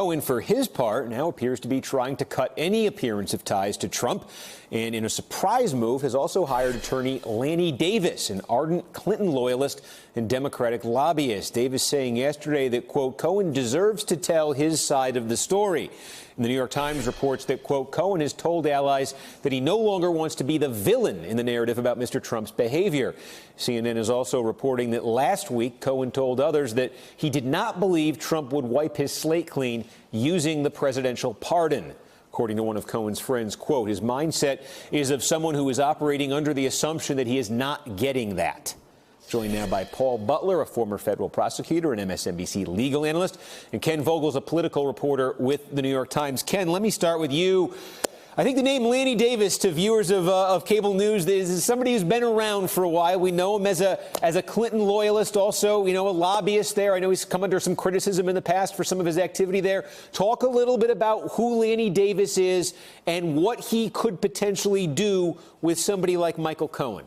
Cohen, for his part, now appears to be trying to cut any appearance of ties to Trump, and in a surprise move has also hired attorney Lanny Davis, an ardent Clinton loyalist and Democratic lobbyist. Davis saying yesterday that, quote, Cohen deserves to tell his side of the story. And the New York Times reports that, quote, Cohen has told allies that he no longer wants to be the villain in the narrative about Mr. Trump's behavior. CNN is also reporting that last week Cohen told others that he did not believe Trump would wipe his slate clean using the presidential pardon. According to one of Cohen's friends, quote, his mindset is of someone who is operating under the assumption that he is not getting that. Joined now by Paul Butler, a former federal prosecutor and MSNBC legal analyst, and Ken Vogel's a political reporter with the New York Times. Ken, let me start with you. I think the name Lanny Davis to viewers of cable news is somebody who's been around for a while. We know him as a Clinton loyalist, also, you know, a lobbyist there. I know he's come under some criticism in the past for some of his activity there. Talk a little bit about who Lanny Davis is and what he could potentially do with somebody like Michael Cohen.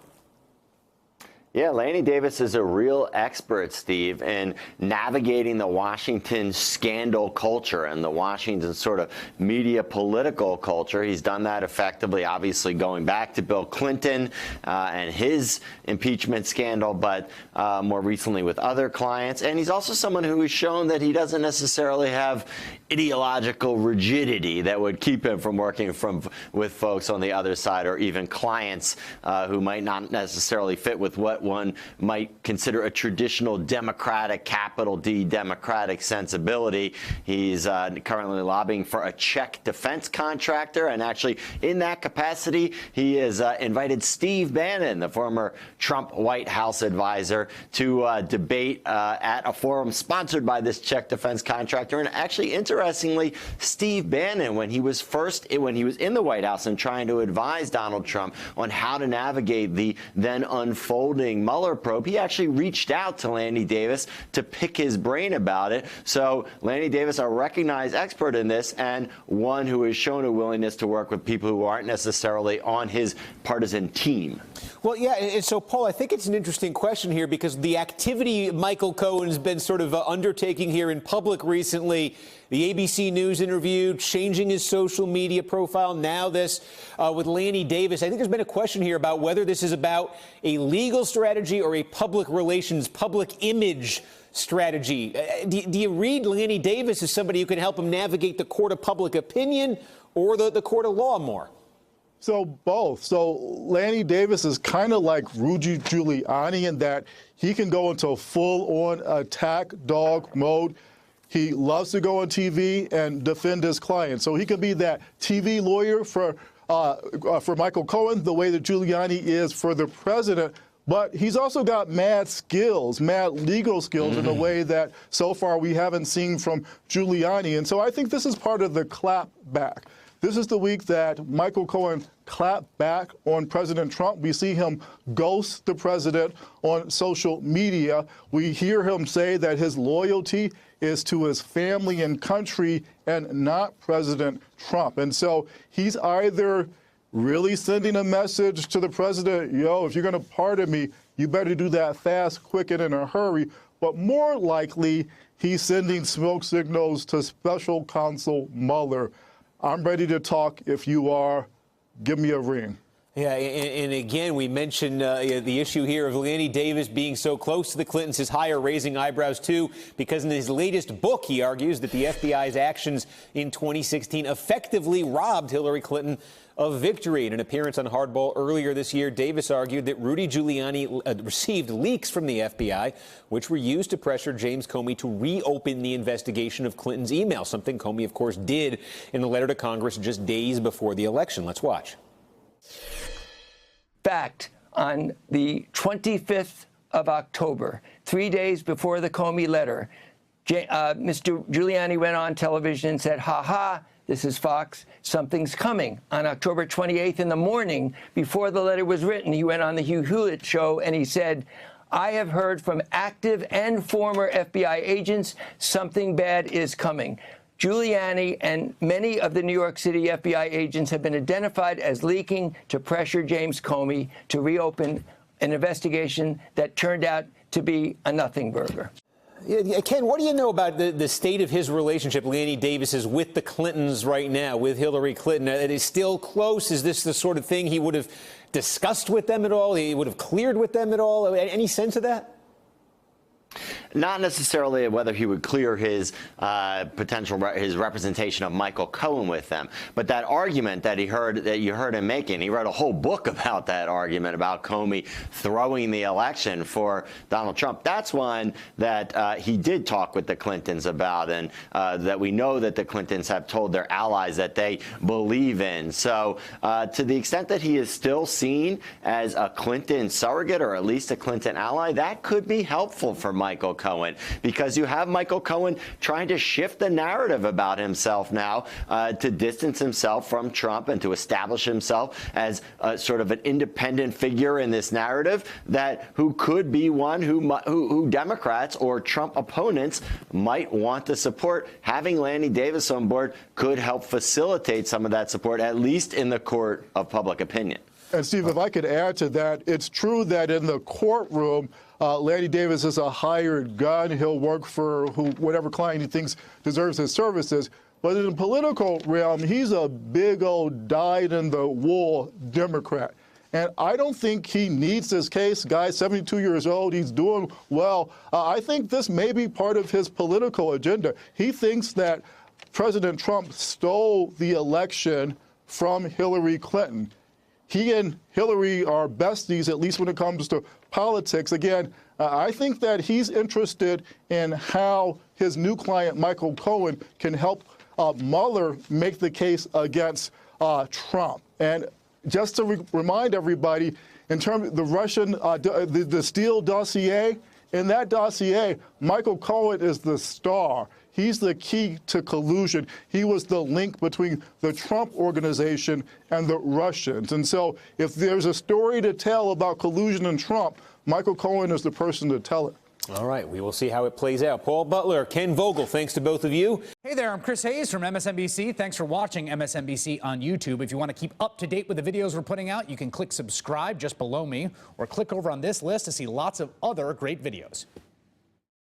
Yeah, Lanny Davis is a real expert, Steve, in navigating the Washington scandal culture and the Washington sort of media political culture. He's done that effectively, obviously going back to Bill Clinton and his impeachment scandal, but more recently with other clients. And he's also someone who has shown that he doesn't necessarily have ideological rigidity that would keep him from working with folks on the other side, or even clients who might not necessarily fit with what one might consider a traditional Democratic, capital D Democratic sensibility. He's currently lobbying for a Czech defense contractor, and actually in that capacity, he has invited Steve Bannon, the former Trump White House advisor, to debate at a forum sponsored by this Czech defense contractor. And actually, interestingly, Steve Bannon, when he was in the White House and trying to advise Donald Trump on how to navigate the then unfolding Mueller probe, he actually reached out to Lanny Davis to pick his brain about it. So Lanny Davis, a recognized expert in this, and one who has shown a willingness to work with people who aren't necessarily on his partisan team. Well, yeah, and so, Paul, I think it's an interesting question here, because the activity Michael Cohen has been sort of undertaking here in public recently, the ABC News interview, changing his social media profile, now this with Lanny Davis. I think there's been a question here about whether this is about a legal strategy or a public relations, public image strategy. Do you read Lanny Davis as somebody who can help him navigate the court of public opinion or the court of law more? So both. So Lanny Davis is kind of like Rudy Giuliani in that he can go into full-on attack dog mode. He loves to go on TV and defend his clients. So he could be that TV lawyer for Michael Cohen, the way that Giuliani is for the president. But he's also got mad skills, mad legal skills in a way that so far we haven't seen from Giuliani. And so I think this is part of the clap back. This is the week that Michael Cohen clapped back on President Trump. We see him ghost the president on social media. We hear him say that his loyalty is to his family and country and not President Trump. And so he's either really sending a message to the president, yo, if you're going to pardon me, you better do that fast, quick, and in a hurry. But more likely, he's sending smoke signals to Special Counsel Mueller. I'm ready to talk if you are. Give me a ring. Yeah, and again, we mentioned the issue here of Lanny Davis being so close to the Clintons, his hire raising eyebrows, too, because in his latest book, he argues that the FBI's actions in 2016 effectively robbed Hillary Clinton of victory. In an appearance on Hardball earlier this year, Davis argued that Rudy Giuliani received leaks from the FBI, which were used to pressure James Comey to reopen the investigation of Clinton's email, something Comey, of course, did in the letter to Congress just days before the election. Let's watch. Fact, on the 25th of October, 3 days before the Comey letter, Mr. Giuliani went on television and said, ha, this is Fox, something's coming. On October 28th in the morning, before the letter was written, he went on the Hugh Hewitt show and he said, I have heard from active and former FBI agents something bad is coming. Giuliani and many of the New York City FBI agents have been identified as leaking to pressure James Comey to reopen an investigation that turned out to be a nothing burger. Ken, what do you know about the state of his relationship, Lanny Davis's, with the Clintons right now, with Hillary Clinton? It is still close? Is this the sort of thing he would have discussed with them at all? He would have cleared with them at all? Any sense of that? Not necessarily whether he would clear his his representation of Michael Cohen with them, but that argument that you heard him making, he wrote a whole book about that argument about Comey throwing the election for Donald Trump. That's one that he did talk with the Clintons about, and that we know that the Clintons have told their allies that they believe in. So to the extent that he is still seen as a Clinton surrogate, or at least a Clinton ally, that could be helpful for Michael Cohen, because you have Michael Cohen trying to shift the narrative about himself now to distance himself from Trump and to establish himself as sort of an independent figure in this narrative who could be one who Democrats or Trump opponents might want to support. Having Lanny Davis on board could help facilitate some of that support, at least in the court of public opinion. And Steve, if I could add to that, it's true that in the courtroom, Lanny Davis is a hired gun. He'll work for whatever client he thinks deserves his services. But in the political realm, he's a big old dyed-in-the-wool Democrat. And I don't think he needs this case. Guy's 72 years old. He's doing well. I think this may be part of his political agenda. He thinks that President Trump stole the election from Hillary Clinton. He and Hillary are besties, at least when it comes to politics. Again, I think that he's interested in how his new client, Michael Cohen, can help Mueller make the case against Trump. And just to remind everybody, in terms of the Russian, the Steele dossier, in that dossier, Michael Cohen is the star. He's the key to collusion. He was the link between the Trump organization and the Russians. And so if there's a story to tell about collusion and Trump, Michael Cohen is the person to tell it. All right, we will see how it plays out. Paul Butler, Ken Vogel, thanks to both of you. Hey there, I'm Chris Hayes from MSNBC. Thanks for watching MSNBC on YouTube. If you want to keep up to date with the videos we're putting out, you can click subscribe just below me, or click over on this list to see lots of other great videos.